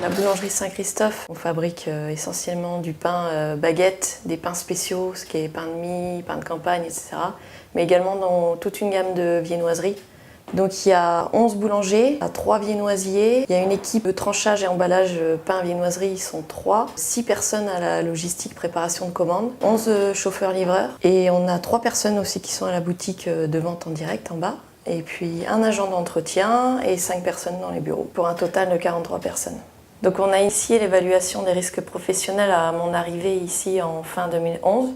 La boulangerie Saint-Christophe, on fabrique essentiellement du pain baguette, des pains spéciaux, ce qui est pain de mie, pain de campagne, etc. Mais également dans toute une gamme de viennoiseries. Donc il y a 11 boulangers, 3 viennoisiers, il y a une équipe de tranchage et emballage pain viennoiserie, ils sont 3, 6 personnes à la logistique, préparation de commandes, 11 chauffeurs-livreurs et on a 3 personnes aussi qui sont à la boutique de vente en direct en bas. Et puis un agent d'entretien et 5 personnes dans les bureaux, pour un total de 43 personnes. Donc on a initié l'évaluation des risques professionnels à mon arrivée ici en fin 2011.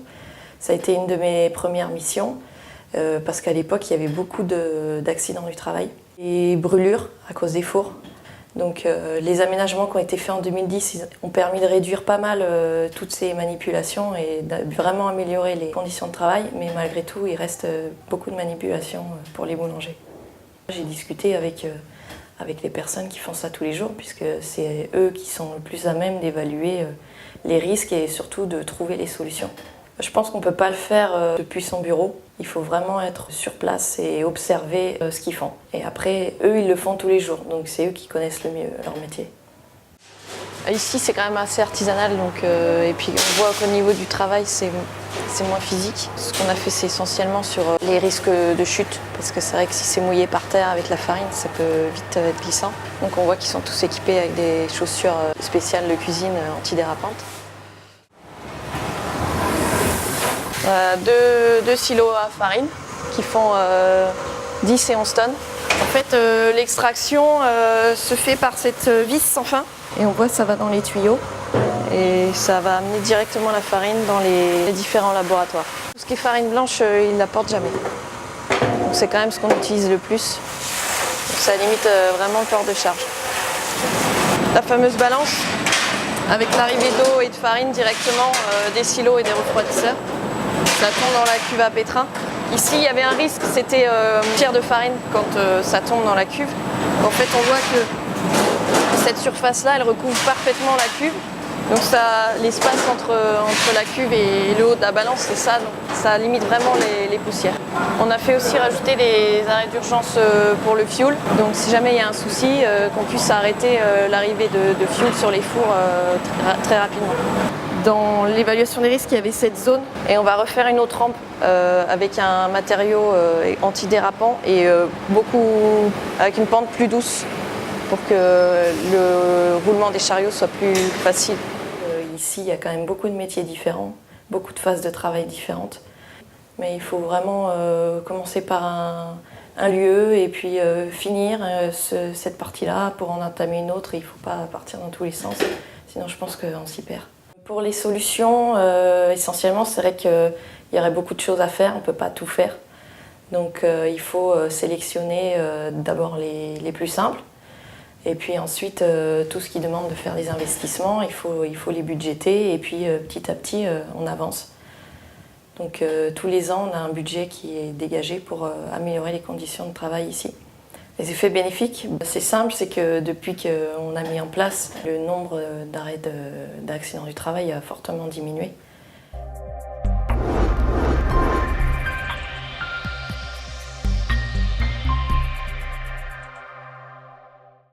Ça a été une de mes premières missions, parce qu'à l'époque il y avait beaucoup d'accidents du travail et brûlures à cause des fours. Donc les aménagements qui ont été faits en 2010 ont permis de réduire pas mal toutes ces manipulations et de vraiment améliorer les conditions de travail, mais malgré tout il reste beaucoup de manipulations pour les boulangers. J'ai discuté avec les personnes qui font ça tous les jours, puisque c'est eux qui sont le plus à même d'évaluer les risques et surtout de trouver les solutions. Je pense qu'on ne peut pas le faire depuis son bureau. Il faut vraiment être sur place et observer ce qu'ils font. Et après, eux, ils le font tous les jours, donc c'est eux qui connaissent le mieux leur métier. Ici, c'est quand même assez artisanal, donc, et puis on voit qu'au niveau du travail, c'est moins physique. Ce qu'on a fait, c'est essentiellement sur les risques de chute, parce que c'est vrai que si c'est mouillé par terre avec la farine, ça peut vite être glissant. Donc on voit qu'ils sont tous équipés avec des chaussures spéciales de cuisine antidérapantes. Deux silos à farine qui font 10 et 11 tonnes. En fait, l'extraction se fait par cette vis sans fin. Et on voit que ça va dans les tuyaux et ça va amener directement la farine dans les différents laboratoires. Tout ce qui est farine blanche, ils ne la portent jamais. Donc c'est quand même ce qu'on utilise le plus. Donc ça limite vraiment le port de charge. La fameuse balance, avec l'arrivée d'eau et de farine directement des silos et des refroidisseurs. Ça tombe dans la cuve à pétrin. Ici, il y avait un risque, c'était pierre de farine quand ça tombe dans la cuve. En fait, on voit que cette surface-là, elle recouvre parfaitement la cuve. Donc l'espace entre la cuve et le haut de la balance, c'est ça. Donc ça limite vraiment les poussières. On a fait aussi rajouter des arrêts d'urgence pour le fioul. Donc si jamais il y a un souci, qu'on puisse arrêter l'arrivée de fioul sur les fours très rapidement. Dans l'évaluation des risques, il y avait cette zone et on va refaire une autre rampe avec un matériau antidérapant et avec une pente plus douce pour que le roulement des chariots soit plus facile. Ici, il y a quand même beaucoup de métiers différents, beaucoup de phases de travail différentes. Mais il faut vraiment commencer par un lieu et puis finir cette partie-là pour en entamer une autre. Il ne faut pas partir dans tous les sens, sinon je pense qu'on s'y perd. Pour les solutions, essentiellement, c'est vrai qu'il y aurait beaucoup de choses à faire, on ne peut pas tout faire. Donc il faut sélectionner d'abord les plus simples. Et puis ensuite, tout ce qui demande de faire des investissements, il faut les budgéter et puis petit à petit, on avance. Donc tous les ans, on a un budget qui est dégagé pour améliorer les conditions de travail ici. Les effets bénéfiques, c'est simple, c'est que depuis qu'on a mis en place, le nombre d'arrêts d'accidents du travail a fortement diminué.